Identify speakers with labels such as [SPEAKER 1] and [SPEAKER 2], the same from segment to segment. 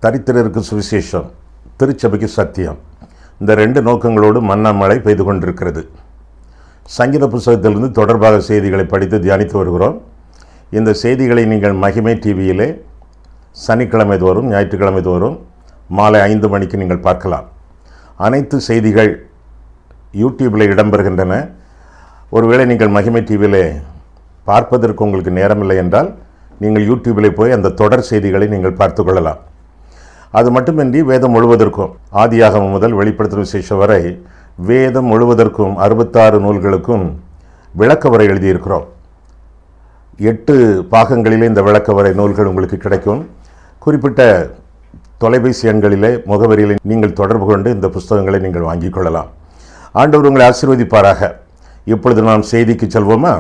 [SPEAKER 1] தரித்திரருக்கு சுவிசேஷம், திருச்சபைக்கு சத்தியம், இந்த ரெண்டு நோக்கங்களோடு மன்னாமழை பெய்து கொண்டிருக்கிறது. சங்கீத புஸ்தகத்திலிருந்து தொடர்பாக செய்திகளை படித்து தியானித்து வருகிறோம். இந்த செய்திகளை நீங்கள் மகிமை டிவியிலே சனிக்கிழமை தோறும் ஞாயிற்றுக்கிழமை தோறும் மாலை 5 மணிக்கு நீங்கள் பார்க்கலாம். அனைத்து செய்திகள் யூடியூப்பில் இடம்பெறுகின்றன. ஒருவேளை நீங்கள் மகிமை டிவியிலே பார்ப்பதற்கு உங்களுக்கு நேரமில்லை என்றால் நீங்கள் யூடியூப்பில் போய் அந்த தொடர் செய்திகளை நீங்கள் பார்த்து கொள்ளலாம். அது மட்டுமின்றி வேதம் முழுவதற்கும், ஆதியாகமம் முதல் வெளிப்படுத்தும் விசேஷம் வரை வேதம் முழுவதற்கும் 66 நூல்களுக்கும் விளக்கவரை எழுதியிருக்கிறோம். 8 பாகங்களிலே இந்த விளக்கவரை நூல்கள் உங்களுக்கு கிடைக்கும். குறிப்பிட்ட தொலைபேசி எண்களிலே முகவரியிலே நீங்கள் தொடர்பு கொண்டு இந்த புஸ்தகங்களை நீங்கள் வாங்கிக் கொள்ளலாம். ஆண்டவர் உங்களை ஆசீர்வதிப்பாராக. இப்பொழுது நாம் செய்திக்கு செல்வோமா?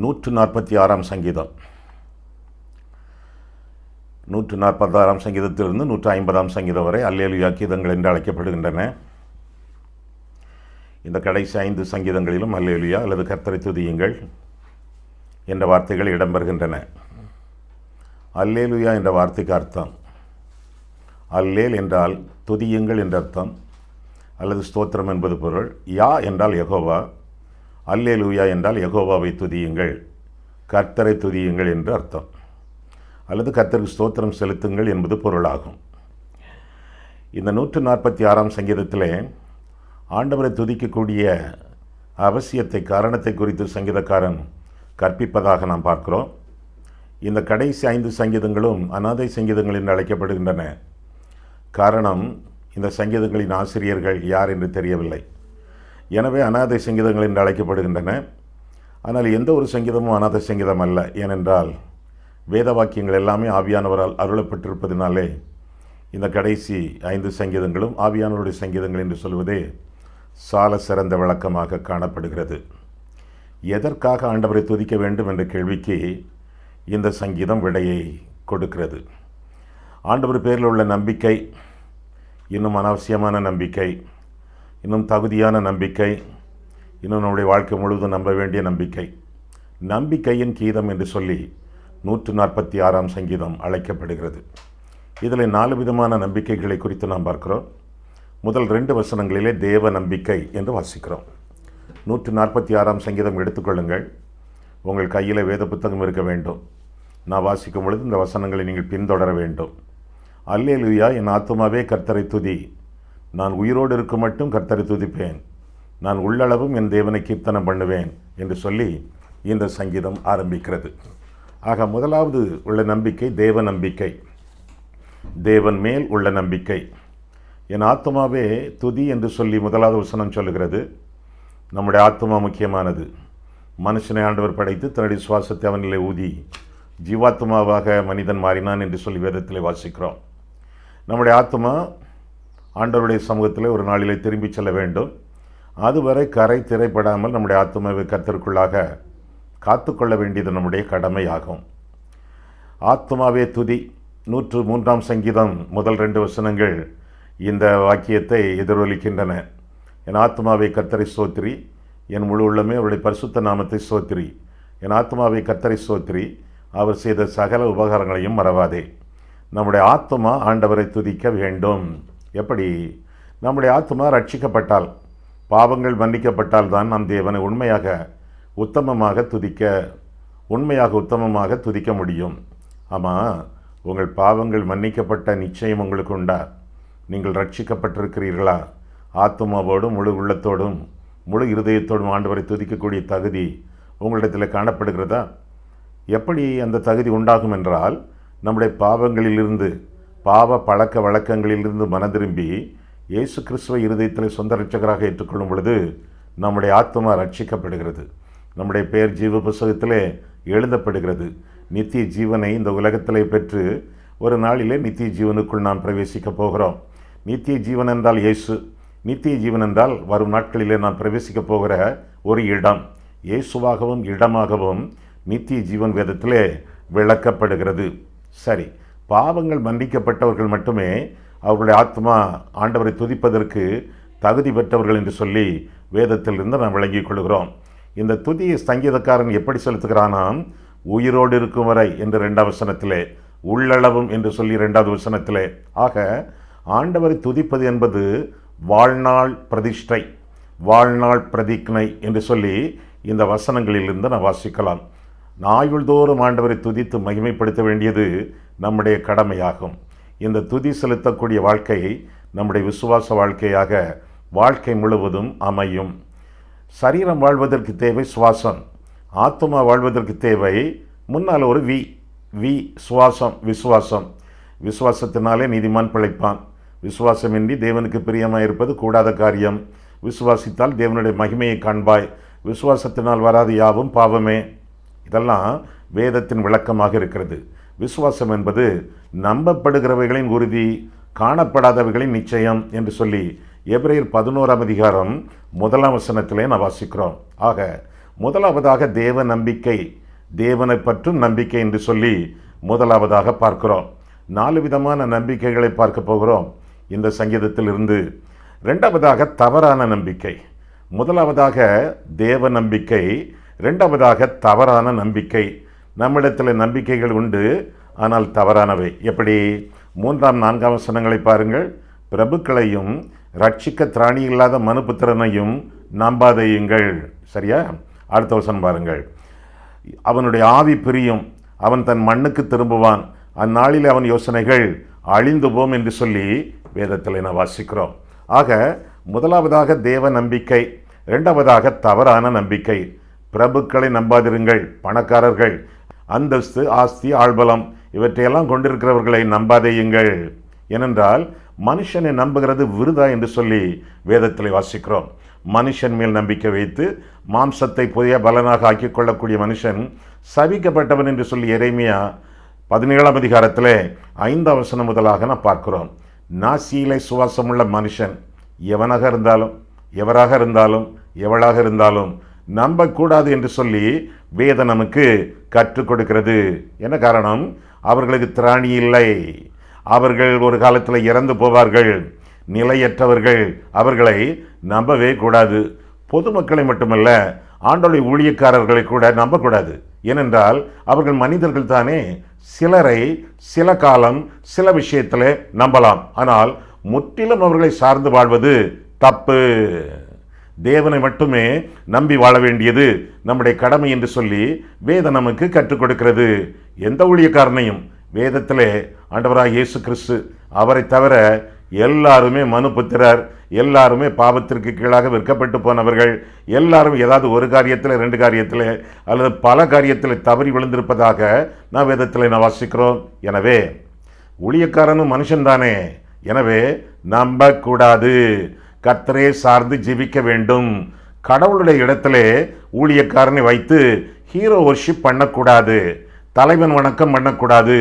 [SPEAKER 1] 146ஆம் சங்கீதம். 146ஆம் சங்கீதத்திலிருந்து 150ஆம் சங்கீதம் வரை அல்லேலூயா கீதங்கள் என்று அழைக்கப்படுகின்றன. இந்த கடைசி 5 சங்கீதங்களிலும் அல்லேலூயா அல்லது கர்த்தரை துதியுங்கள் என்ற வார்த்தைகள் இடம்பெறுகின்றன. அல்லேலூயா என்ற வார்த்தைக்கு அர்த்தம், அல்லேல் என்றால் துதியுங்கள் என்ற அர்த்தம் அல்லது ஸ்தோத்திரம் என்பது பொருள். யா என்றால் யெகோவா, அல்லேலூயா என்றால் யெகோவாவை துதியுங்கள், கர்த்தரை துதியுங்கள் என்று அர்த்தம், அல்லது கர்த்தருக்கு ஸ்தோத்திரம் செலுத்துங்கள் என்பது பொருளாகும். இந்த 146ஆம் சங்கீதத்திலே ஆண்டவரை துதிக்கக்கூடிய அவசியத்தை, காரணத்தை குறித்து சங்கீதக்காரன் கற்பிப்பதாக நாம் பார்க்கிறோம். இந்த கடைசி 5 சங்கீதங்களும் அநாதை சங்கீதங்கள் என்று அழைக்கப்படுகின்றன. காரணம், இந்த சங்கீதங்களின் ஆசிரியர்கள் யார் என்று தெரியவில்லை. எனவே அநாதை சங்கீதங்கள் என்று அழைக்கப்படுகின்றன. ஆனால் எந்த ஒரு சங்கீதமும் அநாதை சங்கீதம் அல்ல. ஏனென்றால் வேத வாக்கியங்கள் எல்லாமே ஆவியானவரால் அருளப்பட்டிருப்பதினாலே இந்த கடைசி 5 சங்கீதங்களும் ஆவியானவருடைய சங்கீதங்கள் என்று சொல்வதே சால சிறந்த விளக்கமாக காணப்படுகிறது. எதற்காக ஆண்டவரை துதிக்க வேண்டும் என்ற கேள்விக்கு இந்த சங்கீதம் விடையை கொடுக்கிறது. ஆண்டவர் பேரில் உள்ள நம்பிக்கை, இன்னும் அனாவசியமான நம்பிக்கை, இன்னும் தகுதியான நம்பிக்கை, இன்னும் நம்முடைய வாழ்க்கை முழுவதும் நம்ப வேண்டிய நம்பிக்கை, நம்பிக்கையின் கீதம் என்று சொல்லி 146ஆம் சங்கீதம் அழைக்கப்படுகிறது. இதில் 4 விதமான நம்பிக்கைகளை குறித்து நாம் பார்க்கிறோம். முதல் 2 வசனங்களிலே தேவ நம்பிக்கை என்று வாசிக்கிறோம். 146ஆம் சங்கீதம் எடுத்துக்கொள்ளுங்கள். உங்கள் கையில் வேத புத்தகம் இருக்க வேண்டும். நான் வாசிக்கும் பொழுது இந்த வசனங்களை நீங்கள் பின்தொடர வேண்டும். அல்லேலூயா, என் ஆத்துமாவே கர்த்தரை துதி, நான் உயிரோடு இருக்கும் மட்டும் கர்த்தரை துதிப்பேன், நான் உள்ளளவும் என் தேவனை கீர்த்தனம் பண்ணுவேன் என்று சொல்லி இந்த சங்கீதம் ஆரம்பிக்கிறது. ஆக முதலாவது உள்ள நம்பிக்கை தேவ நம்பிக்கை, தேவன் மேல் உள்ள நம்பிக்கை. என் ஆத்மாவே துதி என்று சொல்லி முதலாவது வசனம் சொல்லுகிறது. நம்முடைய ஆத்மா முக்கியமானது. மனுஷனை ஆண்டவர் படைத்து தன்னுடைய சுவாசத்தை அவனிலே ஊதி ஜீவாத்மாவாக மனிதன் மாறினான் என்று சொல்லி வேதத்திலே வாசிக்கிறோம். நம்முடைய ஆத்மா ஆண்டவருடைய சமூகத்தில் ஒரு நாளிலே திரும்பி செல்ல வேண்டும். அதுவரை கரை திரைப்படாமல் நம்முடைய ஆத்மாவை கர்த்தருக்குள்ளாக காத்துக்கொள்ள வேண்டியது நம்முடைய கடமையாகும். ஆத்மாவே துதி. 103ஆம் சங்கீதம் முதல் 2 வசனங்கள் இந்த வாக்கியத்தை எதிரொலிக்கின்றன. என் ஆத்மாவை கர்த்தரை ஸ்தோத்திரி, என் முழு உள்ளமே அவருடைய பரிசுத்த நாமத்தை ஸ்தோத்திரி, என் ஆத்மாவை கர்த்தரை ஸ்தோத்திரி, அவர் செய்த சகல உபகாரங்களையும் மறவாதே. நம்முடைய ஆத்மா ஆண்டவரை துதிக்க வேண்டும். எப்படி? நம்முடைய ஆத்மா ரட்சிக்கப்பட்டால், பாவங்கள் மன்னிக்கப்பட்டால் தான் நாம் தேவனை உண்மையாக உத்தமமாக துதிக்க முடியும். ஆமாம், உங்கள் பாவங்கள் மன்னிக்கப்பட்ட நிச்சயம் உங்களுக்கு உண்டா? நீங்கள் ரட்சிக்கப்பட்டிருக்கிறீர்களா? ஆத்மாவோடும் முழு உள்ளத்தோடும் முழு இருதயத்தோடும் ஆண்டவரை துதிக்கக்கூடிய தகுதி உங்களிடத்தில் காணப்படுகிறதா? எப்படி அந்த தகுதி உண்டாகும் என்றால், நம்முடைய பாவங்களிலிருந்து, பாவ பழக்க வழக்கங்களிலிருந்து மனதிரும்பி இயேசு கிறிஸ்துவை இருதயத்தில் சொந்த இரட்சகராக ஏற்றுக்கொள்ளும் பொழுது நம்முடைய ஆத்மா ரட்சிக்கப்படுகிறது. நம்முடைய பெயர் ஜீவ புஸ்தகத்திலே எழுதப்படுகிறது. நித்திய ஜீவனை இந்த உலகத்திலே பெற்று ஒரு நாளிலே நித்திய ஜீவனுக்குள் நாம் பிரவேசிக்க போகிறோம். நித்திய ஜீவன் என்றால் இயேசு. நித்திய ஜீவன் என்றால் வரும் நாட்களிலே நாம் பிரவேசிக்க போகிற ஒரு இடம். இயேசுவாகவும் இடமாகவும் நித்திய ஜீவன் வேதத்திலே விளக்கப்படுகிறது. சரி, பாவங்கள் மன்னிக்கப்பட்டவர்கள் மட்டுமே அவர்களுடைய ஆத்மா ஆண்டவரை துதிப்பதற்கு தகுதி பெற்றவர்கள் என்று சொல்லி வேதத்திலிருந்து நாம் விளங்கிக் கொள்கிறோம். இந்த துதியை சங்கீதக்காரன் எப்படி செலுத்துகிறானாம்? உயிரோடு இருக்கும் வரை என்று 2ஆம் வசனத்திலே, உள்ளளவும் என்று சொல்லி 2வது வசனத்திலே. ஆக ஆண்டவரை துதிப்பது என்பது வாழ்நாள் பிரதிஷ்டை, வாழ்நாள் பிரதிக்னை என்று சொல்லி இந்த வசனங்களிலிருந்து நாம் வாசிக்கலாம். ஆயுள்தோறும் ஆண்டவரை துதித்து மகிமைப்படுத்த வேண்டியது நம்முடைய கடமையாகும். இந்த துதி செலுத்தக்கூடிய வாழ்க்கை நம்முடைய விசுவாச வாழ்க்கையாக வாழ்க்கை முழுவதும் அமையும். சரீரம் வாழ்வதற்கு தேவை சுவாசம், ஆத்மா வாழ்வதற்கு தேவை முன்னால் ஒரு வி சுவாசம், விசுவாசம். விசுவாசத்தினாலே நீதிமான் பிழைப்பான். விசுவாசமின்றி தேவனுக்கு பிரியமாக இருப்பது கூடாத காரியம். விசுவாசித்தால் தேவனுடைய மகிமையை காண்பாய். விசுவாசத்தினால் வராது யாவும் பாவமே. இதெல்லாம் வேதத்தின் விளக்கமாக இருக்கிறது. விசுவாசம் என்பது நம்பப்படுகிறவைகளின் உறுதி, காணப்படாதவைகளின் நிச்சயம் என்று சொல்லி எபிரேயர் 11ஆம் அதிகாரம் 1ஆம் வசனத்திலே நாம் வாசிக்கிறோம். ஆக முதலாவதாக தேவ நம்பிக்கை, தேவனை பற்றும் நம்பிக்கை என்று சொல்லி முதலாவதாக பார்க்கிறோம். 4 விதமான நம்பிக்கைகளை பார்க்க போகிறோம் இந்த சங்கீதத்திலிருந்து. 2வதாக தவறான நம்பிக்கை. முதலாவதாக தேவ நம்பிக்கை, 2வதாக தவறான நம்பிக்கை. நம்மிடத்தில் நம்பிக்கைகள் உண்டு, ஆனால் தவறானவை. எப்படி? 3ஆம் 4ஆம் வசனங்களை பாருங்கள். பிரபுக்களையும் ரட்சிக்க திராணி இல்லாத மனுபுத்திரனையும் நம்பாதையுங்கள். சரியா? அடுத்த வசனம் பாருங்கள். அவனுடைய ஆவி பிரியும், அவன் தன் மண்ணுக்கு திரும்புவான், அந்நாளில் அவன் யோசனைகள் அழிந்து போம் என்று சொல்லி வேதத்தில் நான் வாசிக்கிறோம். ஆக முதலாவதாக தேவ நம்பிக்கை, 2வதாக தவறான நம்பிக்கை. பிரபுக்களை நம்பாதிருங்கள். பணக்காரர்கள், அந்தஸ்து, ஆஸ்தி, ஆள்பலம் இவற்றையெல்லாம் கொண்டிருக்கிறவர்களை நம்பாதேயுங்கள். ஏனென்றால் மனுஷனை நம்புகிறது விருதா என்று சொல்லி வேதத்தில் வாசிக்கிறோம். மனுஷன் மேல் நம்பிக்கை வைத்து மாம்சத்தை புதிய பலனாக ஆக்கிக் கொள்ளக்கூடிய மனுஷன் சபிக்கப்பட்டவன் என்று சொல்லி எரேமியா 17ஆம் அதிகாரத்தில் 5ஆம் வசனம் முதலாக நான் பார்க்கிறோம். நாசியிலே சுவாசமுள்ள மனுஷன் எவனாக இருந்தாலும், எவராக இருந்தாலும், எவளாக இருந்தாலும் நம்பக்கூடாது என்று சொல்லி வேதம் நமக்கு கற்றுக் கொடுக்கிறது. என்ன காரணம்? அவர்களுக்கு திராணி இல்லை. அவர்கள் ஒரு காலத்தில் இறந்து போவார்கள், நிலையற்றவர்கள். அவர்களை நம்பவே கூடாது. பொதுமக்களை மட்டுமல்ல, ஆண்டோடைய ஊழியக்காரர்களை கூட நம்பக்கூடாது. ஏனென்றால் அவர்கள் மனிதர்கள் தானே. சிலரை சில காலம் சில விஷயத்தில் நம்பலாம், ஆனால் முற்றிலும் அவர்களை சார்ந்து வாழ்வது தப்பு. தேவனை மட்டுமே நம்பி வாழ வேண்டியது நம்முடைய கடமை என்று சொல்லி வேதம் நமக்கு கற்றுக் கொடுக்கிறது. எந்த ஊழியக்காரனையும் வேதத்திலே ஆண்டவராக இயேசு கிறிஸ்து, அவரை தவிர எல்லாருமே மனுபுத்திரர், எல்லாருமே பாவத்திற்கு கீழாக விற்கப்பட்டு போனவர்கள், எல்லாரும் ஏதாவது ஒரு காரியத்தில், 2 காரியத்தில் அல்லது பல காரியத்தில் தவறி விழுந்திருப்பதாக நான் வேதத்தில் நான் வாசிக்கிறோம். எனவே ஊழியக்காரனும் மனுஷன்தானே. எனவே நம்பக்கூடாது. கர்த்தரே சார்ந்து ஜெபிக்க வேண்டும். கடவுளுடைய இடத்திலே ஊழியக்காரனை வைத்து ஹீரோ வர்ஷிப் பண்ணக்கூடாது. தலைவன் வணக்கம் பண்ணக்கூடாது.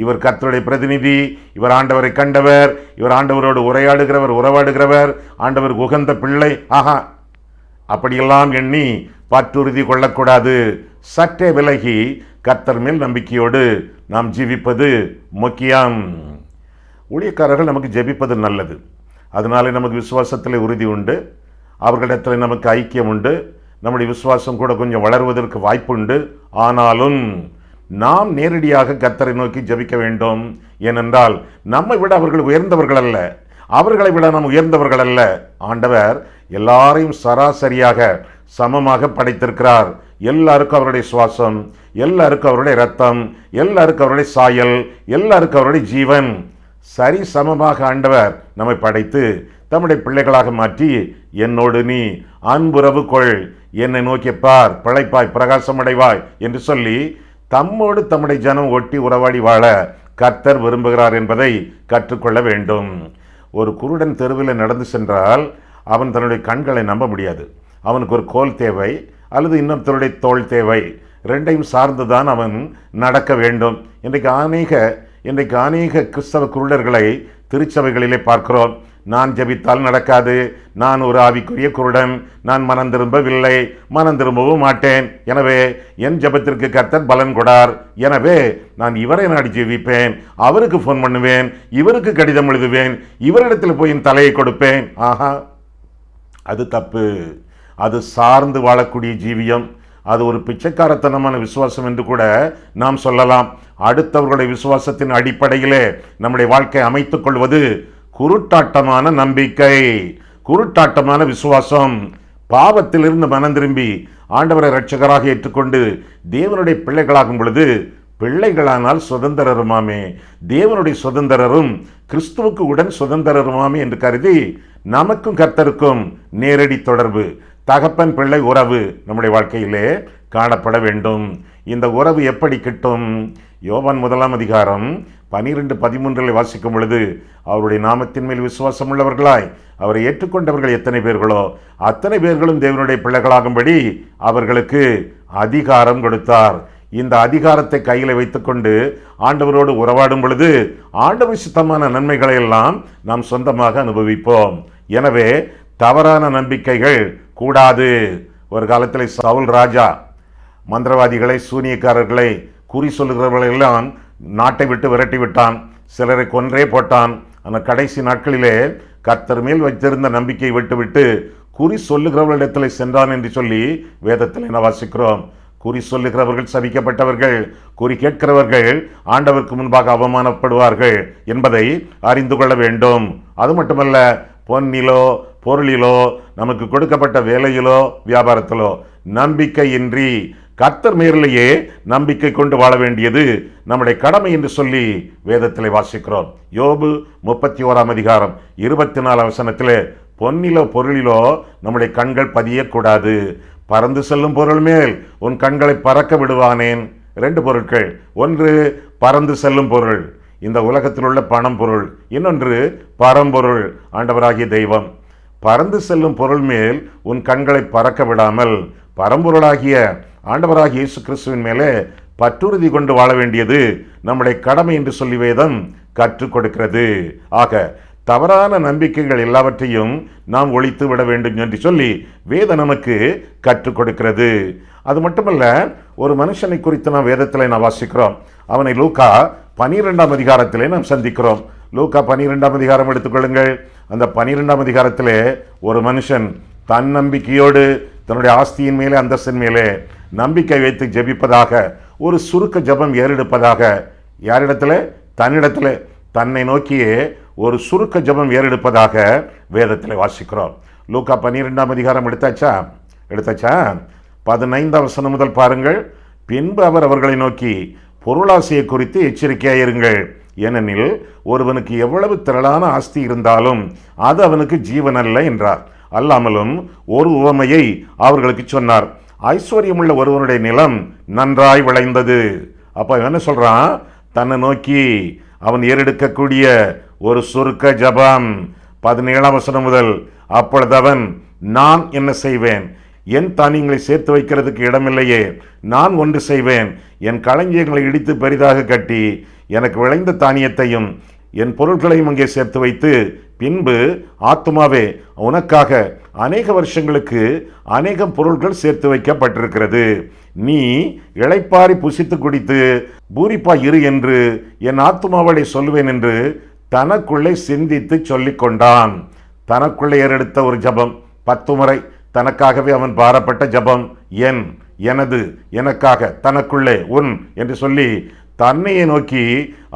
[SPEAKER 1] இவர் கர்த்தருடைய பிரதிநிதி, இவர் ஆண்டவரை கண்டவர், இவர் ஆண்டவரோடு உரையாடுகிறவர், உறவாடுகிறவர், ஆண்டவர் உகந்த பிள்ளை. ஆஹா, அப்படியெல்லாம் எண்ணி பற்றுறுதி கொள்ளக்கூடாது. சற்றே விலகி கர்த்தர் மேல் நம்பிக்கையோடு நாம் ஜீவிப்பது முக்கியம். ஊழியக்காரர்கள் நமக்கு ஜெபிப்பது நல்லது. அதனாலே நமக்கு விசுவாசத்தில் உறுதி உண்டு, அவர்களிடத்தில் நமக்கு ஐக்கியம் உண்டு, நம்முடைய விசுவாசம் கூட கொஞ்சம் வளர்வதற்கு வாய்ப்பு உண்டு. ஆனாலும் நாம் நேரடியாக கர்த்தரை நோக்கி ஜெபிக்க வேண்டும். ஏனென்றால் நம்மை விட அவர்கள் உயர்ந்தவர்கள் அல்ல, அவர்களை விட நாம் உயர்ந்தவர்கள் அல்ல. ஆண்டவர் எல்லாரையும் சராசரியாக சமமாக படைத்திருக்கிறார். எல்லாருக்கும் அவருடைய சுவாசம், எல்லாருக்கும் அவருடைய இரத்தம், எல்லாருக்கும் அவருடைய சாயல், எல்லாருக்கும் அவருடைய ஜீவன். சரி சமமாக ஆண்டவர் நம்மை படைத்து தம்முடைய பிள்ளைகளாக மாற்றி, என்னோடு நீ அன்புறவு கொள், என்னை நோக்கி பார், பிழைப்பாய், பிரகாசம் அடைவாய் என்று சொல்லி தம்மோடு தம்முடைய ஜனம் ஒட்டி உறவாடி வாழ கர்த்தர் விரும்புகிறார் என்பதை கற்றுக்கொள்ள வேண்டும். ஒரு குருடன் தெருவில் நடந்து சென்றால் அவன் தன்னுடைய கண்களை நம்ப முடியாது. அவனுக்கு ஒரு கோல் தேவை அல்லது இன்னொருத்தருடைய தோள் தேவை. 2ஐயும் சார்ந்துதான் அவன் நடக்க வேண்டும். இன்றைக்கு அநேக கிறிஸ்தவ குருடர்களை திருச்சபைகளிலே பார்க்கிறோம். நான் ஜெபித்தால் நடக்காது, நான் ஒரு ஆவிக்குரிய குருடன், நான் மனம் திரும்பவில்லை, மனம் திரும்பவும் மாட்டேன், எனவே என் ஜெபத்திற்கு கர்த்தர் பலன் கொடார், எனவே நான் இவரை நாடி ஜெபிப்பேன், அவருக்கு ஃபோன் பண்ணுவேன், இவருக்கு கடிதம் எழுதுவேன், இவரிடத்தில் போய் என் தலையை கொடுப்பேன். ஆஹா, அது தப்பு. அது சார்ந்து வாழக்கூடிய ஜீவியம். அது ஒரு பிச்சைக்காரத்தனமான விசுவாசம் என்று கூட நாம் சொல்லலாம். அடுத்தவர்களுடைய விசுவாசத்தின் அடிப்படையிலே நம்முடைய வாழ்க்கை அமைத்துக் கொள்வது குருட்டாட்டமான நம்பிக்கை, குருட்டாட்டமான விசுவாசம். பாவத்திலிருந்து மனம் திரும்பி ஆண்டவரை இரட்சகராக ஏற்றுக்கொண்டு தேவனுடைய பிள்ளைகளாகும் பொழுது, பிள்ளைகளானால் சுதந்திரருமாமே, தேவனுடைய சுதந்திரரும் கிறிஸ்துவுக்கு உடன் சுதந்திரருமாமே என்று கருதி நமக்கும் கர்த்தருக்கும் நேரடி தொடர்பு, தகப்பன் பிள்ளை உறவு நம்முடைய வாழ்க்கையிலே காணப்பட வேண்டும். இந்த உறவு எப்படி கிட்டும்? யோவான் 1 12-13 வாசிக்கும் பொழுது, அவருடைய நாமத்தின் மேல் விசுவாசம் உள்ளவர்களாய் அவரை ஏற்றுக்கொண்டவர்கள் எத்தனை பேர்களோ அத்தனை பேர்களும் தேவனுடைய பிள்ளைகளாகும்படி அவர்களுக்கு அதிகாரம் கொடுத்தார். இந்த அதிகாரத்தை கையில் வைத்துக்கொண்டு ஆண்டவரோடு உறவாடும் பொழுது ஆண்டவர் சித்தமான நன்மைகளை எல்லாம் நாம் சொந்தமாக அனுபவிப்போம். எனவே தவறான நம்பிக்கைகள் கூடாது. ஒரு காலத்தில் சவுல் ராஜா மந்திரவாதிகளை, சூனியக்காரர்களை, குறி சொல்லுகிறவர்களை எல்லாம் நாட்டை விட்டு விரட்டி விட்டான். சிலரை கொன்றே போட்டான். ஆனால் கடைசி நாட்களிலே கர்த்தர் மேல் வைத்திருந்த நம்பிக்கையை விட்டுவிட்டு குறி சொல்லுகிறவர்களிடத்தில் சென்றான் என்று சொல்லி வேதத்தில் என்ன வாசிக்கிறோம்? குறி சொல்லுகிறவர்கள் சபிக்கப்பட்டவர்கள், குறி கேட்கிறவர்கள் ஆண்டவருக்கு முன்பாக அவமானப்படுவார்கள் என்பதை அறிந்து கொள்ள வேண்டும். அது மட்டுமல்ல, பொன்னிலோ பொருளிலோ நமக்கு கொடுக்கப்பட்ட வேலையிலோ வியாபாரத்திலோ நம்பிக்கையின்றி கர்த்தர் மேலேயே நம்பிக்கை கொண்டு வாழ வேண்டியது நம்முடைய கடமை என்று சொல்லி வேதத்திலே வாசிக்கிறோம். யோபு 31 பொன்னிலோ பொருளிலோ நம்முடைய கண்கள் பதியக்கூடாது. பறந்து செல்லும் பொருள் மேல் உன் கண்களை பறக்க விடுவானேன். 2 பொருட்கள். ஒன்று பறந்து செல்லும் பொருள், இந்த உலகத்தில் உள்ள பணம் பொருள். இன்னொன்று பரம்பொருள், ஆண்டவராகிய தெய்வம். பறந்து செல்லும் பொருள் மேல் உன் கண்களை பறக்க விடாமல் பரம்பொருளாகிய ஆண்டவராகிய இயேசு கிறிஸ்துவின் மேலே பற்றுறுதி கொண்டு வாழ வேண்டியது நம்முடைய கடமை என்று சொல்லி வேதம் கற்றுக் கொடுக்கிறது. ஆக தவறான நம்பிக்கைகள் எல்லாவற்றையும் நாம் ஒழித்து விட வேண்டும் என்று சொல்லி வேதம் நமக்கு கற்றுக் கொடுக்கிறது. அது மட்டுமல்ல, ஒரு மனுஷனை குறித்து நாம் வேதத்தில் நாம் வாசிக்கிறோம். அவனை லூக்கா 12 நாம் சந்திக்கிறோம். லூக்கா 12 எடுத்துக்கொள்ளுங்கள். அந்த 12 ஒரு மனுஷன் தன் நம்பிக்கையோடு தன்னுடைய ஆஸ்தியின் மேலே, அந்தஸ்தின் மேலே நம்பிக்கை வைத்து ஜெபிப்பதாக, ஒரு சுருக்க ஜெபம் ஏறெடுப்பதாக. யாரிடத்தில்? தன்னிடத்தில், தன்னை நோக்கியே ஒரு சுருக்க ஜெபம் ஏறெடுப்பதாக வேதத்தில் வாசிக்கிறோம். லூக்கா 12 எடுத்தாச்சா? 15 முதல் பாருங்கள். பின்பு அவர் அவர்களை நோக்கி, பொருளாசையை குறித்து எச்சரிக்கையாயிருங்கள். ஏனெனில் ஒருவனுக்கு எவ்வளவு திரளான ஆஸ்தி இருந்தாலும் அது அவனுக்கு ஜீவனல்ல என்றார். அல்லாமலும் ஒரு உவமையை அவர்களுக்கு சொன்னார். ஐஸ்வர்யமுள்ள ஒருவனுடைய நிலம் நன்றாய் விளைந்தது. அப்ப என்ன சொல்றான்? தன்னை நோக்கி அவன் ஏறெடுக்கக்கூடிய ஒரு சுருக்க ஜபம். 17 முதல், அப்பொழுது அவன், நான் என்ன செய்வேன்? என் தானியங்களை சேர்த்து வைக்கிறதுக்கு இடமில்லையே. நான் ஒன்று செய்வேன், என் களஞ்சியங்களை இடித்து பெரிதாக கட்டி எனக்கு விளைந்த தானியத்தையும் என் பொருட்களையும் அங்கே சேர்த்து வைத்து, பின்பு ஆத்துமாவே, உனக்காக அநேக வருஷங்களுக்கு அநேகம் பொருட்கள் சேர்த்து வைக்கப்பட்டிருக்கிறது. நீ இளைப்பாரி புசித்து குடித்து பூரிப்பாய் இரு என்று என் ஆத்துமாவளை சொல்லுவேன் என்று தனக்குள்ளே சிந்தித்து சொல்லிக் கொண்டான். தனக்குள்ளே ஏறெடுத்த ஒரு ஜபம். 10 முறை தனக்காகவே அவன் பாரப்பட்ட ஜபம். என், எனது, எனக்காக, தனக்குள்ளே, உன் என்று சொல்லி தன்னையை நோக்கி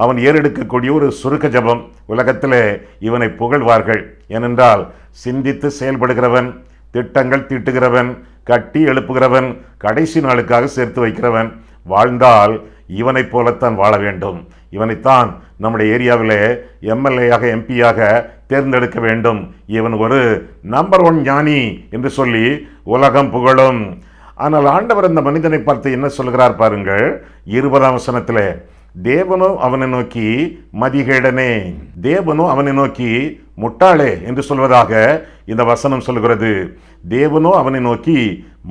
[SPEAKER 1] அவன் ஏறெடுக்கக்கூடிய ஒரு சுருக்க ஜபம். உலகத்தில் இவனை புகழ்வார்கள். ஏனென்றால் சிந்தித்து செயல்படுகிறவன், திட்டங்கள் தீட்டுகிறவன், கட்டி எழுப்புகிறவன், கடைசி நாளுக்காக சேர்த்து வைக்கிறவன். வாழ்ந்தால் இவனைப் போலத்தான் வாழ வேண்டும். இவனைத்தான் நம்முடைய ஏரியாவிலே எம்எல்ஏயாக, எம்பியாக தேர்ந்தெடுக்க வேண்டும். இவன் ஒரு நம்பர் 1 ஞானி என்று சொல்லி உலகம் புகழும். ஆனால் ஆண்டவர் அந்த மனிதனை பார்த்து என்ன சொல்கிறார் பாருங்கள். 20 தேவனோ அவனை நோக்கி மதிகேடனே, தேவனோ அவனை நோக்கி முட்டாளே என்று சொல்வதாக இந்த வசனம் சொல்கிறது. தேவனோ அவனை நோக்கி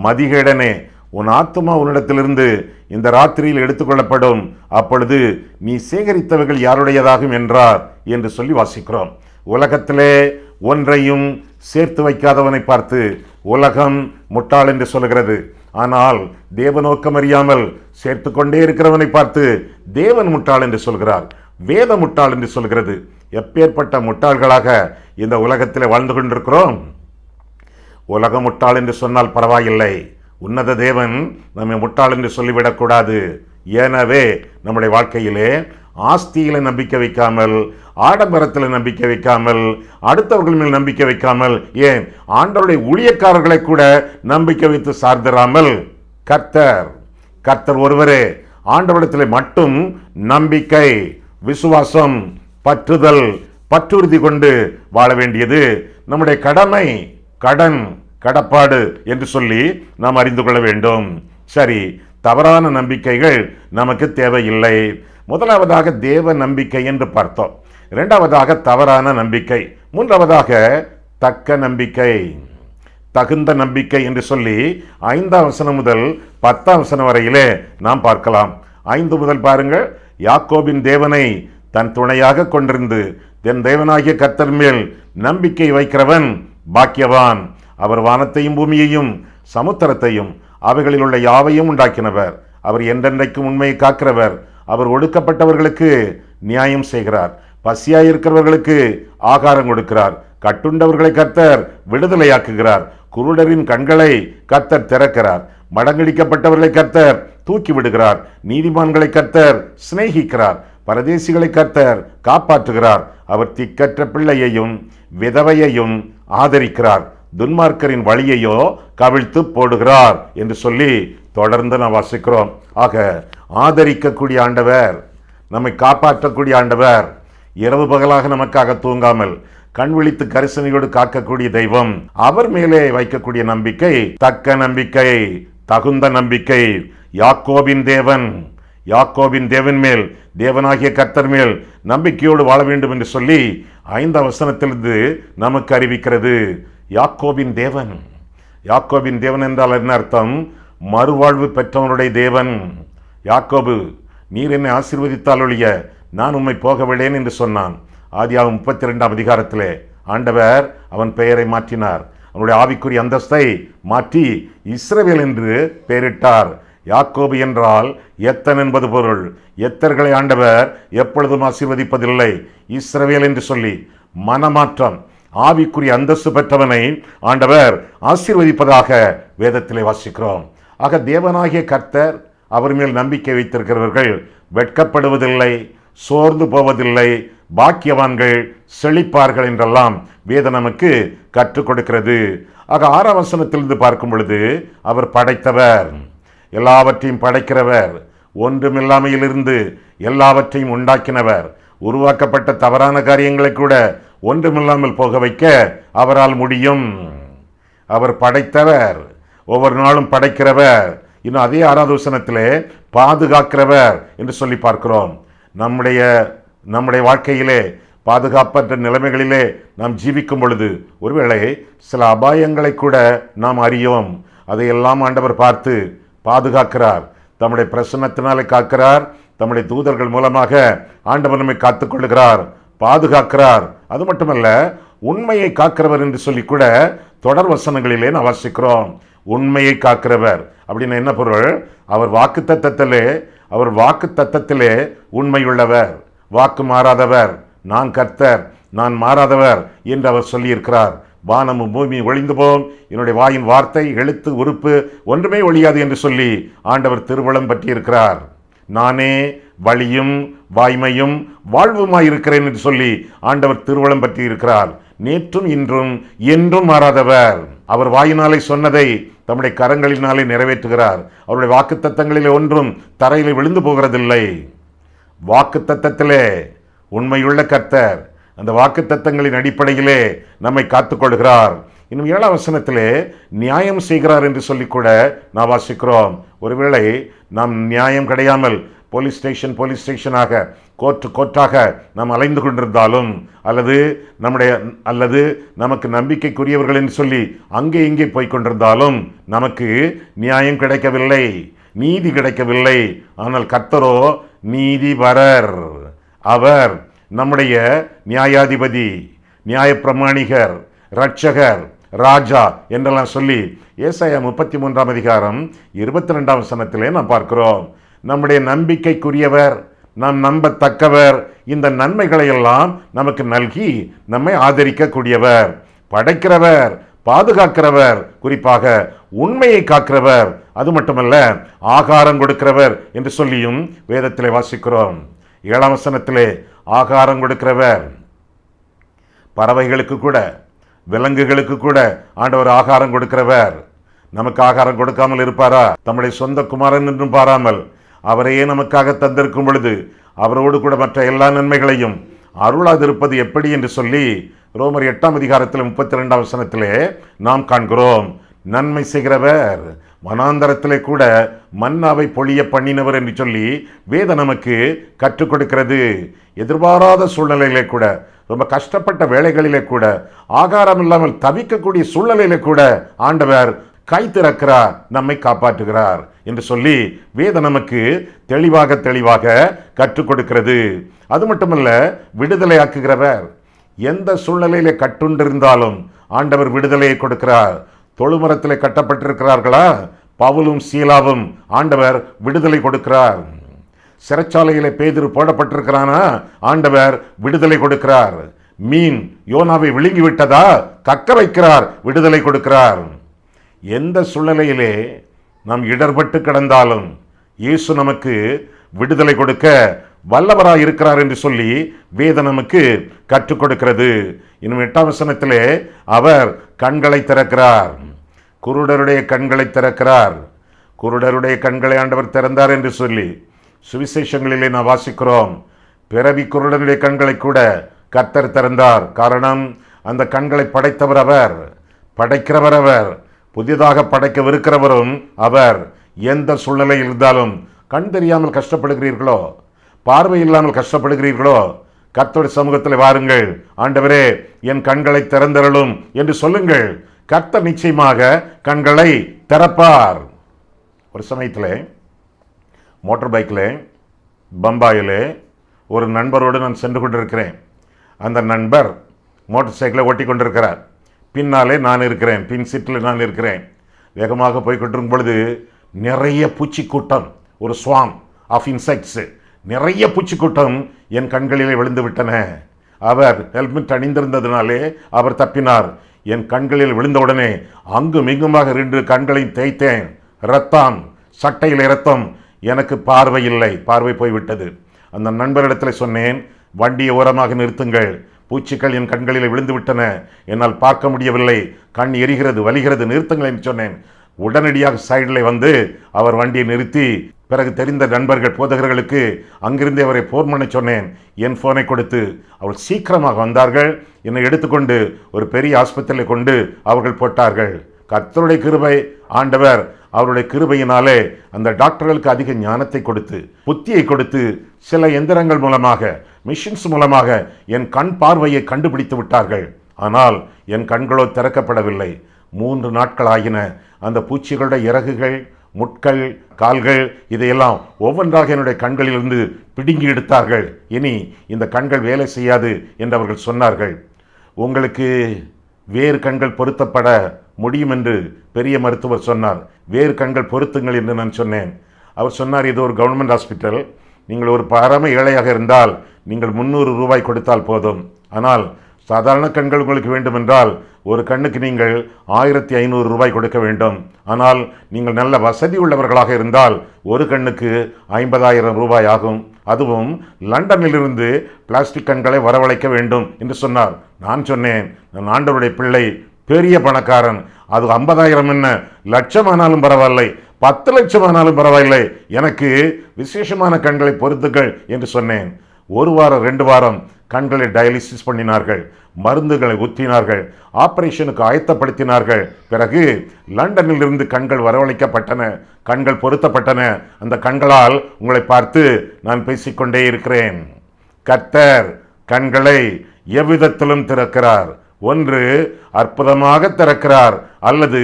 [SPEAKER 1] மதிகேடனே, உன் ஆத்துமா உன்னிடத்திலிருந்து இந்த ராத்திரியில் எடுத்துக்கொள்ளப்படும், அப்பொழுது நீ சேகரித்தவைகள் யாருடையதாகும் என்றார் என்று சொல்லி வாசிக்கிறோம். உலகத்திலே ஒன்றையும் சேர்த்து வைக்காதவனை பார்த்து உலகம் முட்டாள் என்று சொல்கிறது. ஆனால் தேவநோக்கம் அறியாமல் சேர்த்து கொண்டே இருக்கிறவனை பார்த்து தேவன் முட்டாள் என்று சொல்கிறார். வேத முட்டாள் என்று சொல்கிறது. எப்பேற்பட்ட முட்டாள்களாக இந்த உலகத்தில் வாழ்ந்து கொண்டிருக்கிறோம். உலகம் முட்டாள் என்று சொன்னால் பரவாயில்லை, உன்னத தேவன் நம்மை முட்டாள் என்று சொல்லிவிடக்கூடாது. எனவே நம்முடைய வாழ்க்கையிலே ஆஸ்தியில நம்பிக்கை வைக்காமல், ஆடம்பரத்தில் நம்பிக்கை வைக்காமல், அடுத்தவர்கள் மேல் நம்பிக்கை வைக்காமல், ஏன் ஆண்டவருடைய ஊழியக்காரர்களை கூட நம்பிக்கை வைத்து சார்ந்திராமல் கர்த்தர் ஒருவரே ஆண்டவரிடத்தில் மட்டும் நம்பிக்கை, விசுவாசம், பற்றுதல், பற்றுறுதி கொண்டு வாழ வேண்டியது நம்முடைய கடமை, கடப்பாடு என்று சொல்லி நாம் அறிந்து கொள்ள வேண்டும். சரி, தவறான நம்பிக்கைகள் நமக்கு தேவையில்லை. முதலாவதாக தேவ நம்பிக்கை என்று பார்த்தோம். இரண்டாவதாக தவறான நம்பிக்கை. மூன்றாவதாக தக்க நம்பிக்கை, தகுந்த நம்பிக்கை என்று சொல்லி 5ஆம் வசனம் முதல் 10ஆம் வசனம் வரையிலே நாம் பார்க்கலாம். 5 முதல் பாருங்கள். யாக்கோபின் தேவனை தன் துணையாக கொண்டிருந்து தன் தேவனாகிய கர்த்தர் மேல் நம்பிக்கை வைக்கிறவன் பாக்கியவான். அவர் வானத்தையும் பூமியையும் சமுத்திரத்தையும் அவைகளில் உள்ள யாவையும் உண்டாக்கினவர். அவர் என்றென்றைக்கும் உண்மையை காக்கிறவர். அவர் ஒடுக்கப்பட்டவர்களுக்கு நியாயம் செய்கிறார். பசியாயிருக்கிறவர்களுக்கு ஆகாரம் கொடுக்கிறார். கட்டுண்டவர்களை கர்த்தர் விடுதலையாக்குகிறார். குருடரின் கண்களை கர்த்தர் திறக்கிறார். மடங்கடிக்கப்பட்டவர்களை கர்த்தர் தூக்கி விடுகிறார். நீதிமான்களை கர்த்தர் சிநேகிக்கிறார். பரதேசிகளை கர்த்தர் காப்பாற்றுகிறார். அவர் திக்கற்ற பிள்ளையையும் விதவையையும் ஆதரிக்கிறார். துன்மார்க்கரின் வழியையோ கவிழ்த்து போடுகிறார் என்று சொல்லி தொடர்ந்து நாம் வாசிக்கிறோம். ஆக ஆதரிக்கக்கூடிய ஆண்டவர், நம்மை காப்பாற்றக்கூடிய ஆண்டவர், இரவு பகலாக நமக்காக தூங்காமல் கண் விழித்து கரிசனையோடு காக்கக்கூடிய தெய்வம், அவர் மேலே வைக்கக்கூடிய நம்பிக்கை தக்க நம்பிக்கை, தகுந்த நம்பிக்கை. யாக்கோபின் தேவன் மேல், தேவனாகிய கர்த்தர் மேல் நம்பிக்கையோடு வாழ வேண்டும் என்று சொல்லி 5ஆம் வசனத்திலிருந்து நமக்கு அறிவிக்கிறது. யாக்கோபின் தேவன் என்றால் என்ன அர்த்தம்? மறுவாழ்வு பெற்றவனுடைய தேவன். யாக்கோபு, நீர் என்னை ஆசீர்வதித்தால் ஒழிய நான் உம்மை போக விடேன் என்று சொன்னான். ஆதியாகமம் 32ஆம் அதிகாரத்திலே ஆண்டவர் அவன் பெயரை மாற்றினார். அவனுடைய ஆவிக்குரிய அந்தஸ்தை மாற்றி இஸ்ரவேல் என்று பெயரிட்டார். யாக்கோபு என்றால் எத்தன் என்பது பொருள். எத்தர்களை ஆண்டவர் எப்பொழுதும் ஆசீர்வதிப்பதில்லை. இஸ்ரவேல் என்று சொல்லி மனமாற்றம், ஆவிக்குரிய அந்தஸ்து பெற்றவனை ஆண்டவர் ஆசீர்வதிப்பதாக வேதத்திலே வாசிக்கிறோம். ஆக தேவனாகிய கர்த்தர், அவர் மேல் நம்பிக்கை வைத்திருக்கிறவர்கள் வெட்கப்படுவதில்லை, சோர்ந்து போவதில்லை, பாக்கியவான்கள், செழிப்பார்கள் என்றெல்லாம் வேதம் நமக்கு கற்றுக் கொடுக்கிறது. ஆக 6ஆம் வசனத்திலிருந்து பார்க்கும் பொழுது அவர் படைத்தவர், எல்லாவற்றையும் படைக்கிறவர், ஒன்றுமில்லாமையிலிருந்து எல்லாவற்றையும் உண்டாக்கினவர், உருவாக்கப்பட்ட தவறான காரியங்களை கூட ஒன்றுமில்லாமல் போக வைக்க அவரால் முடியும். அவர் படைத்தவர், ஒவ்வொரு நாளும் படைக்கிறவர். இன்னும் அதே 6ஆவது வசனத்திலே பாதுகாக்கிறவர் என்று சொல்லி பார்க்கிறோம். நம்முடைய வாழ்க்கையிலே பாதுகாப்பற்ற நிலைமைகளிலே நாம் ஜீவிக்கும் பொழுது ஒருவேளை சில அபாயங்களை கூட நாம் அறியோம். அதையெல்லாம் ஆண்டவர் பார்த்து பாதுகாக்கிறார். தம்முடைய பிரசன்னத்தினாலே காக்கிறார். தம்முடைய தூதர்கள் மூலமாக ஆண்டவர் நம்மை காத்துக்கொள்ளுகிறார், பாதுகாக்கிறார். அது மட்டுமல்ல, உண்மையை காக்கிறவர் என்று சொல்லி கூட தொடர் வசனங்களிலே நாம் வாசிக்கிறோம். உண்மையை காக்கிறவர் அப்படின்னு என்ன பொருள்? அவர் வாக்கு தத்தத்திலே உண்மையுள்ளவர், வாக்கு மாறாதவர். நான் கர்த்தர், நான் மாறாதவர் என்று அவர் சொல்லியிருக்கிறார். வானமும் பூமி ஒழிந்து போம், என்னுடைய வாயின் வார்த்தை, எழுத்து, உறுப்பு ஒன்றுமே ஒழியாது என்று சொல்லி ஆண்டவர் திருவளம் பற்றியிருக்கிறார். நானே வழியும் வாய்மையும் வாழ்வுமாயிருக்கிறேன் என்று சொல்லி ஆண்டவர் திருவளம் பற்றி இருக்கிறார். நேற்றும் இன்றும் என்றும் மாறாதவர். அவர் வாயினாலே சொன்னதை தம்முடைய கரங்களினாலே நிறைவேற்றுகிறார். அவருடைய வாக்குத்தத்தங்களிலே ஒன்றும் தரையிலே விழுந்து போகிறதில்லை. வாக்குத்தத்தத்திலே உண்மையுள்ள கர்த்தர் அந்த வாக்குத்தத்தங்களின் அடிப்படையிலே நம்மை காத்துக்கொள்கிறார். இன்னும் 7ஆம் வசனத்திலே நியாயம் செய்கிறார் என்று சொல்லி கூட நாம் வாசிக்கிறோம். ஒருவேளை நாம் நியாயம் கிடையாமல் போலீஸ் ஸ்டேஷனாக கோர்ட்டாக நாம் அலைந்து கொண்டிருந்தாலும், அல்லது நமக்கு நம்பிக்கைக்குரியவர்கள் என்று சொல்லி அங்கே இங்கே போய் கொண்டிருந்தாலும் நமக்கு நியாயம் கிடைக்கவில்லை, நீதி கிடைக்கவில்லை. ஆனால் கர்த்தரோ நீதிபரர். அவர் நம்முடைய நியாயாதிபதி, நியாயப்பிரமாணிகர், இரட்சகர், ராஜா என்றெல்லாம் சொல்லி ஏசாயா 33ஆம் அதிகாரம் 22ஆம் வசனத்திலே நாம் பார்க்கிறோம். நம்முடைய நம்பிக்கைக்குரியவர், நாம் நம்பத்தக்கவர், இந்த நன்மைகளை எல்லாம் நமக்கு நல்கி நம்மை ஆதரிக்கக்கூடியவர், படைக்கிறவர், பாதுகாக்கிறவர், குறிப்பாக உண்மையை காக்கிறவர், அது மட்டுமல்ல ஆகாரம் கொடுக்கிறவர் என்று சொல்லியும் வேதத்திலே வாசிக்கிறோம். 7ஆம் வசனத்திலே ஆகாரம் கொடுக்கிறவர். பறவைகளுக்கு கூட, விலங்குகளுக்கு கூட ஆண்டவர் ஆகாரம் கொடுக்கிறவர். நமக்கு ஆகாரம் கொடுக்காமல் இருப்பாரா? தம்முடைய சொந்த குமாரன் என்றும் பாராமல் அவரையே நமக்காக தந்திருக்கும் பொழுது அவரோடு கூட மற்ற எல்லா நன்மைகளையும் அருளாதிருப்பது எப்படி என்று சொல்லி ரோமர் 8ஆம் அதிகாரத்தில் 32ஆம் வசனத்திலே நாம் காண்கிறோம். நன்மை செய்கிறவர், வனாந்தரத்திலே கூட மன்னாவை பொழிய பண்ணினவர் என்று சொல்லி வேதம் நமக்கு கற்றுக் கொடுக்கிறது. எதிர்பாராத சூழ்நிலையிலே கூட, ரொம்ப கஷ்டப்பட்ட வேளைகளிலே கூட, ஆகாரம் இல்லாமல் தவிக்கக்கூடிய சூழ்நிலையிலே கூட ஆண்டவர் கை திறக்கிறார், நம்மை காப்பாற்றுகிறார் என்று சொல்லி வேதம் நமக்கு தெளிவாக கற்றுக் கொடுக்கிறது. அது மட்டுமல்ல, விடுதலை ஆக்குகிறவர். எந்த சூழ்நிலையிலே கட்டுண்டிருந்தாலும் ஆண்டவர் விடுதலையை கொடுக்கிறார். தொழுமரத்திலே கட்டப்பட்டிருக்கிறார்களா? பவுலும் சீலாவும் ஆண்டவர் விடுதலை கொடுக்கிறார். சிறைச்சாலையிலே பேதுரு போடப்பட்டிருக்கிறானா? ஆண்டவர் விடுதலை கொடுக்கிறார். மீன் யோனாவை விழுங்கிவிட்டதா? கக்க வைக்கிறார், விடுதலை கொடுக்கிறார். எந்த சூழ்நிலையிலே நாம் இடர்பட்டு கிடந்தாலும் இயேசு நமக்கு விடுதலை கொடுக்க வல்லவராய் இருக்கிறார் என்று சொல்லி வேதம் நமக்கு கற்றுக் கொடுக்கிறது. இன்னும் 8ஆம் வசனத்திலே அவர் கண்களை திறக்கிறார், குருடருடைய கண்களை திறக்கிறார். குருடருடைய கண்களை ஆண்டவர் திறந்தார் என்று சொல்லி சுவிசேஷங்களிலே நாம் வாசிக்கிறோம். பிறவி குருடருடைய கண்களை கூட கர்த்தர் திறந்தார். காரணம், அந்த கண்களை படைத்தவர் அவர், படைக்கிறவர் அவர், புதிதாக படைக்கவிருக்கிறவரும் அவர். எந்த சூழ்நிலையில் இருந்தாலும், கண் தெரியாமல் கஷ்டப்படுகிறீர்களோ, பார்வை இல்லாமல் கஷ்டப்படுகிறீர்களோ, கர்த்தருடைய சமூகத்தில் வாருங்கள், ஆண்டவரே என் கண்களை திறந்தருளும் என்று சொல்லுங்கள். கர்த்தர் நிச்சயமாக கண்களை திறப்பார். ஒரு சமயத்தில் மோட்டார் பைக்கில் பம்பாயிலே ஒரு நண்பரோடு நான் சென்று கொண்டிருக்கிறேன். அந்த நண்பர் மோட்டார் சைக்கிளை ஓட்டி கொண்டிருக்கிறார். பின்னாலே நான் இருக்கிறேன், பின் சீட்டில் நான் இருக்கிறேன். வேகமாக போய்கொண்டிருக்கும் பொழுது நிறைய பூச்சிக்கூட்டம், ஒரு ஸ்வாம் ஆஃப் இன்செக்ட்ஸ், நிறைய பூச்சிக்கூட்டம் என் கண்களிலே விழுந்து விட்டன. அவர் ஹெல்மெட் அணிந்திருந்ததினாலே அவர் தப்பினார். என் கண்களில் விழுந்தவுடனே அங்கும் இங்குமாக 2 கண்களையும் தேய்த்தேன். இரத்தம், சட்டையில் இரத்தம். எனக்கு பார்வை இல்லை, பார்வை போய்விட்டது. அந்த நண்பரிடத்தில் சொன்னேன், வண்டியை ஓரமாக நிறுத்துங்கள், பூச்சிகள் என் கண்களில் விழுந்து விட்டன, என்னால் பார்க்க முடியவில்லை, கண் எரிகிறது, வலிகிறது, நிறுத்துங்கள் என்று சொன்னேன். உடனடியாக சைடில் வந்து அவர் வண்டியை நிறுத்தி, பிறகு தெரிந்த நண்பர்கள் போதகர்களுக்கு அங்கிருந்தே அவரை ஃபோன் பண்ண சொன்னேன். என் ஃபோனை கொடுத்து அவர்கள் சீக்கிரமாக வந்தார்கள். என்னை எடுத்துக்கொண்டு ஒரு பெரிய ஆஸ்பத்திரியில் கொண்டு அவர்கள் போட்டார்கள். கர்த்தருடைய கிருபை, ஆண்டவர் அவருடைய கிருபையினாலே அந்த டாக்டர்களுக்கு அதிக ஞானத்தை கொடுத்து, புத்தியை கொடுத்து, சில எந்திரங்கள் மூலமாக, மிஷின்ஸ் மூலமாக என் கண் பார்வையை கண்டுபிடித்து விட்டார்கள். ஆனால் என் கண்களோ திறக்கப்படவில்லை. 3 நாட்கள் ஆகின. அந்த பூச்சிகளுடைய இறகுகள், முட்கள், கால்கள், இதையெல்லாம் ஒவ்வொன்றாக என்னுடைய கண்களிலிருந்து பிடுங்கி எடுத்தார்கள். இனி இந்த கண்கள் வேலை செய்யாது என்று அவர்கள் சொன்னார்கள். உங்களுக்கு வேறு கண்கள் பொருத்தப்பட முடியும் என்று பெரிய மருத்துவர் சொன்னார். வேறு கண்கள் பொருத்துங்கள் என்று நான் சொன்னேன். அவர் சொன்னார், இது ஒரு கவர்மெண்ட் ஹாஸ்பிட்டல், நீங்கள் ஒரு பரம ஏழையாக இருந்தால் நீங்கள் 300 ரூபாய் கொடுத்தால் போதும். ஆனால் சாதாரண கண்கள் உங்களுக்கு வேண்டுமென்றால் ஒரு கண்ணுக்கு நீங்கள் 1500 ரூபாய் கொடுக்க வேண்டும். ஆனால் நீங்கள் நல்ல வசதி உள்ளவர்களாக இருந்தால் ஒரு கண்ணுக்கு 50,000 ரூபாய் ஆகும். அதுவும் லண்டனிலிருந்து பிளாஸ்டிக் கண்களை வரவழைக்க வேண்டும் என்று சொன்னார். நான் சொன்னேன், நான் ஆண்டவருடைய பிள்ளை, பெரிய பணக்காரன், அது 50,000 என்ன, லட்சமானாலும் பரவாயில்லை, 10 லட்சம் ஆனாலும் பரவாயில்லை, எனக்கு விசேஷமான கண்களை பொறுத்துக்கள் என்று சொன்னேன். 1 வாரம் 2 வாரம் கண்களை டயாலிசிஸ் பண்ணினார்கள், மருந்துகளை ஊற்றினார்கள், ஆபரேஷனுக்கு ஆயத்தப்படுத்தினார்கள். பிறகு லண்டனில் இருந்து கண்கள் வரவழைக்கப்பட்டன, கண்கள் பொருத்தப்பட்டன. அந்த கண்களால் உங்களை பார்த்து நான் பேசிக்கொண்டே இருக்கிறேன். கர்த்தர் கண்களை எவ்விதத்திலும் திறக்கிறார். ஒன்று அற்புதமாக திறக்கிறார், அல்லது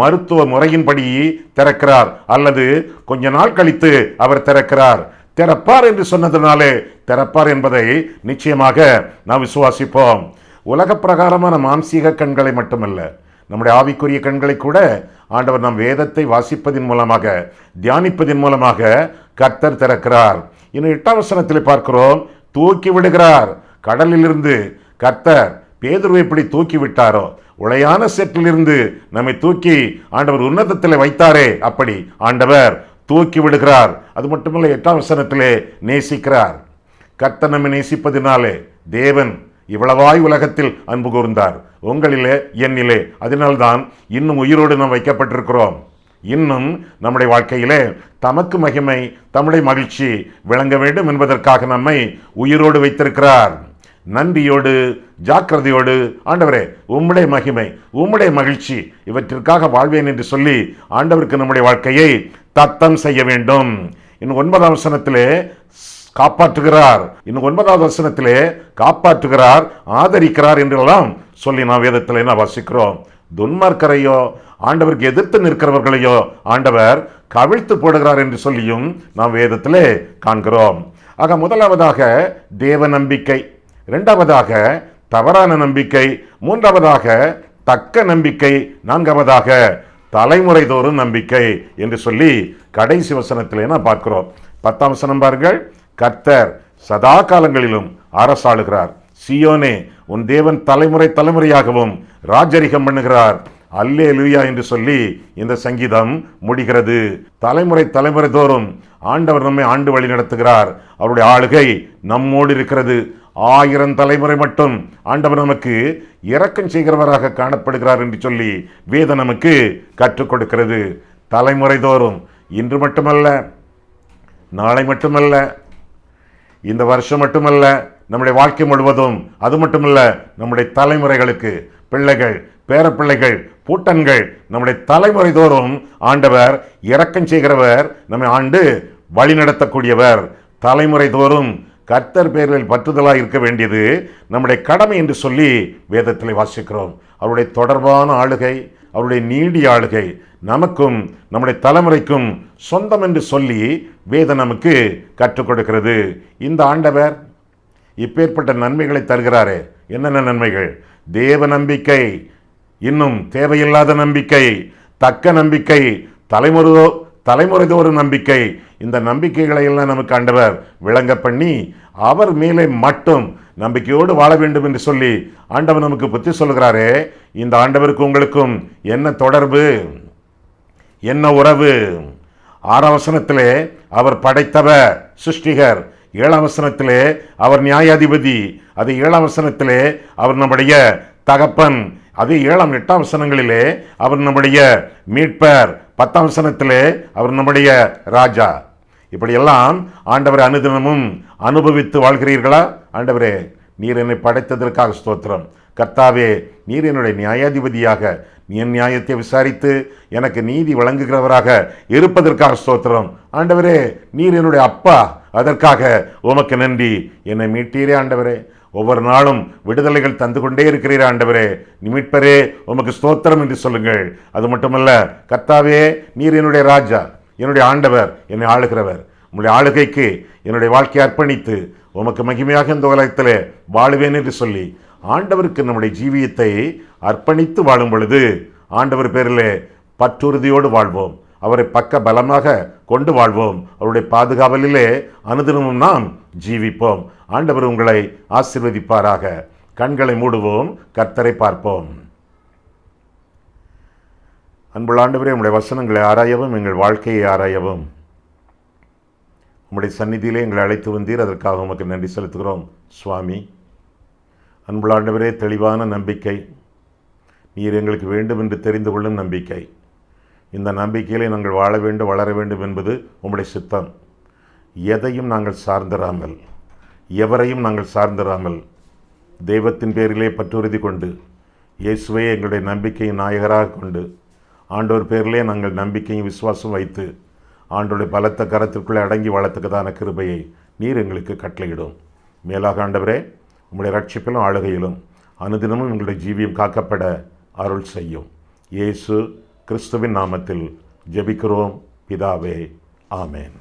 [SPEAKER 1] மருத்துவ முறையின்படி திறக்கிறார், அல்லது கொஞ்ச நாள் கழித்து அவர் திறக்கிறார். திறப்பார் என்று சொன்னதுனாலே திறப்பார் என்பதை நிச்சயமாக நாம் விசுவாசிப்போம். உலக பிரகாரமான மாம்சீக கண்களை மட்டுமல்ல, நம்முடைய ஆவிக்குரிய கண்களை கூட ஆண்டவர் நம் வேதத்தை வாசிப்பதின் மூலமாக, தியானிப்பதின் மூலமாக கர்த்தர் திறக்கிறார். இன்னும் 8ஆம் வசனத்தில் பார்க்கிறோம், தூக்கி விடுகிறார். கடலிலிருந்து கர்த்தர் பேதுருவை எப்படி தூக்கி விட்டாரோ உளையான சேற்றிலிருந்து நம்மை தூக்கி ஆண்டவர் உன்னதத்தில் வைத்தாரே, அப்படி ஆண்டவர் தூக்கி விடுகிறார். அது மட்டுமல்ல, 8ஆம் வசனத்திலே நேசிக்கிறார். கர்த்தர் நம்மை நேசிப்பதினாலே தேவன் இவ்வளவாய் உலகத்தில் அன்பு கூர்ந்தார், உங்களிலே என்னிலே. அதனால்தான் இன்னும் உயிரோடு நாம் வைக்கப்பட்டிருக்கிறோம். இன்னும் நம்முடைய வாழ்க்கையிலே தமக்கு மகிமை, தம்முடைய மகிழ்ச்சி விளங்க வேண்டும் என்பதற்காக நம்மை உயிரோடு வைத்திருக்கிறார். நன்றியோடு, ஜாக்கிரதையோடு, ஆண்டவரே உம்முடைய மகிமை, உம்முடைய மகிழ்ச்சி இவற்றிற்காக வாழ்வேன் என்று சொல்லி ஆண்டவருக்கு நம்முடைய வாழ்க்கையை தத்தம் செய்ய வேண்டும். இன்னும் 9ஆம் வசனத்திலே காப்பாற்றுகிறார், இன்னும் 9வது வசனத்திலே காப்பாற்றுகிறார், ஆதரிக்கிறார் என்றெல்லாம் சொல்லி நாம் வேதத்திலே நாம் வாசிக்கிறோம். துன்மார்க்கரையோ ஆண்டவருக்கு எதிர்த்து நிற்கிறவர்களையோ ஆண்டவர் கவிழ்த்து போடுகிறார் என்று சொல்லியும் நாம் வேதத்திலே காண்கிறோம். ஆக முதலாவதாக தேவ நம்பிக்கை, இரண்டாவதாக தவறான நம்பிக்கை, மூன்றாவதாக தக்க நம்பிக்கை, நான்காவதாக தலைமுறை தோறும் நம்பிக்கை என்று சொல்லி கடைசி வசனத்திலே நான் பார்க்கிறோம். 10ஆம் வசனம் பாருங்கள். கர்த்தர் சதா காலங்களிலும் அரசாளுகிறார், சீயோனே உன் தேவன் தலைமுறை தலைமுறையாகவும் ராஜரிகம் பண்ணுகிறார், அல்லேலூயா என்று சொல்லி இந்த சங்கீதம் முடிகிறது. தலைமுறை தலைமுறை தோறும் ஆண்டவர் நம்மை ஆண்டு வழி நடத்துகிறார். அவருடைய ஆளுகை நம்மோடு இருக்கிறது. 1000 தலைமுறை மட்டும் ஆண்டவர் நமக்கு இரக்கம் செய்கிறவராக காணப்படுகிறார் என்று சொல்லி வேதம் நமக்கு கற்றுக் கொடுக்கிறது. தலைமுறை தோறும், இன்று மட்டுமல்ல, நாளை மட்டுமல்ல, இந்த வருஷம் மட்டுமல்ல, நம்முடைய வாழ்க்கை முழுவதும், அது மட்டுமல்ல, நம்முடைய தலைமுறைகளுக்கு, பிள்ளைகள், பேரப்பிள்ளைகள், பூட்டன்கள், நம்முடைய தலைமுறை தோறும் ஆண்டவர் இரக்கம் செய்கிறவர், நம்மை ஆண்டு வழி நடத்தக்கூடியவர். தலைமுறை தோறும் கர்த்தர் பேரில் பற்றுதலாக இருக்க வேண்டியது நம்முடைய கடமை என்று சொல்லி வேதத்தில் வாசிக்கிறோம். அவருடைய தொடர்பான ஆளுகை, அவருடைய நீடிய ஆளுகை நமக்கும் நம்முடைய தலைமுறைக்கும் சொந்தம் என்று சொல்லி வேதம் நமக்கு கற்றுக் கொடுக்கிறது. இந்த ஆண்டவர் இப்பேற்பட்ட நன்மைகளை தருகிறாரே. என்னென்ன நன்மைகள்? தேவ நம்பிக்கை, இன்னும் தேவையில்லாத நம்பிக்கை, தக்க நம்பிக்கை, தலைமுறைதோறும் நம்பிக்கை. இந்த நம்பிக்கைகளை எல்லாம் நமக்கு ஆண்டவர் விளங்க பண்ணி அவர் மேலே மட்டும் நம்பிக்கையோடு வாழ வேண்டும் என்று சொல்லி ஆண்டவர் நமக்கு புத்தி சொல்கிறாரே. இந்த ஆண்டவருக்கு உங்களுக்கும் என்ன தொடர்பு, என்ன உறவு? 6ஆம் வசனத்திலே அவர் படைத்தவர், சிருஷ்டிகர். 7ஆம் வசனத்திலே அவர் நியாயாதிபதி. அது 7ஆம் வசனத்திலே அவர் நம்முடைய தகப்பன். அது 7ஆம் 8ஆம் வசனங்களிலே அவர் நம்முடைய மீட்பர். 10ஆம் வசனத்திலே அவர் நம்முடைய ராஜா. இப்படியெல்லாம் ஆண்டவரை அனுதினமும் அனுபவித்து வாழ்கிறீர்களா? ஆண்டவரே, நீர் என்னை படைத்ததற்காக ஸ்தோத்திரம். கர்த்தாவே, நீர் என்னுடைய நியாயாதிபதியாக என் நியாயத்தை விசாரித்து எனக்கு நீதி வழங்குகிறவராக இருப்பதற்காக ஸ்தோத்திரம். ஆண்டவரே, நீர் என்னுடைய அப்பா, அதற்காக உமக்கு நன்றி. என்னை மீட்டீரே ஆண்டவரே. ஒவ்வொரு நாளும் விடுதலைகள் தந்து கொண்டே இருக்கிறீரே ஆண்டவரே. மீட்பரே, உமக்கு ஸ்தோத்திரம் என்று சொல்லுங்கள். அது மட்டுமல்ல, கர்த்தாவே, நீர் என்னுடைய ராஜா, என்னுடைய ஆண்டவர், என்னை ஆளுகிறவர். உங்களுடைய ஆளுகைக்கு என்னுடைய வாழ்க்கையை அர்ப்பணித்து உமக்கு மகிமையாக இந்த உலகத்திலே வாழுவேன் என்று சொல்லி ஆண்டவருக்கு நம்முடைய ஜீவியத்தை அர்ப்பணித்து வாழும் பொழுது ஆண்டவர் பேரிலே பற்றுறுதியோடு வாழ்வோம். அவரை பக்க பலமாக கொண்டு வாழ்வோம். அவருடைய பாதுகாவலிலே அனுதினமும் நாம் ஜீவிப்போம். ஆண்டவர் உங்களை ஆசீர்வதிப்பாராக. கண்களை மூடுவோம், கர்த்தரை பார்ப்போம். அன்புள்ள ஆண்டவரே, உங்களுடைய வசனங்களை ஆராயவும், எங்கள் வாழ்க்கையை ஆராயவும் உங்களுடைய சந்நிதியிலே எங்களை அழைத்து வந்தீர். அதற்காக உமக்கு நன்றி செலுத்துகிறோம் சுவாமி. அன்புள்ள ஆண்டவரே, தெளிவான நம்பிக்கை, நீர் எங்களுக்கு வேண்டும் என்று தெரிந்து கொள்ளும் நம்பிக்கை. இந்த நம்பிக்கையிலே நாங்கள் வாழ வேண்டும், வளர வேண்டும் என்பது உம்முடைய சித்தம். எதையும் நாங்கள் சார்ந்திராமல், எவரையும் நாங்கள் சார்ந்திராமல், தெய்வத்தின் பேரிலே பற்றுறுதி கொண்டு, இயேசுவை எங்களுடைய நம்பிக்கையின் நாயகராக கொண்டு, ஆண்டவர் பேரிலே நாங்கள் நம்பிக்கையும் விசுவாசம் வைத்து ஆண்டோடைய பலத்த கரத்திற்குள்ளே அடங்கி வாழத்துக்கதான கிருபையை நீர் எங்களுக்கு கட்டளையிடும். மேலாக ஆண்டவரே, உம்முடைய ரட்சிப்பிலும் ஆளுகையிலும் அனுதினமும் எங்களுடைய ஜீவியம் காக்கப்பட அருள் செய்யும். இயேசு கிறிஸ்துவின் நாமத்தில் ஜெபிக்கிறோம் பிதாவே, ஆமேன்.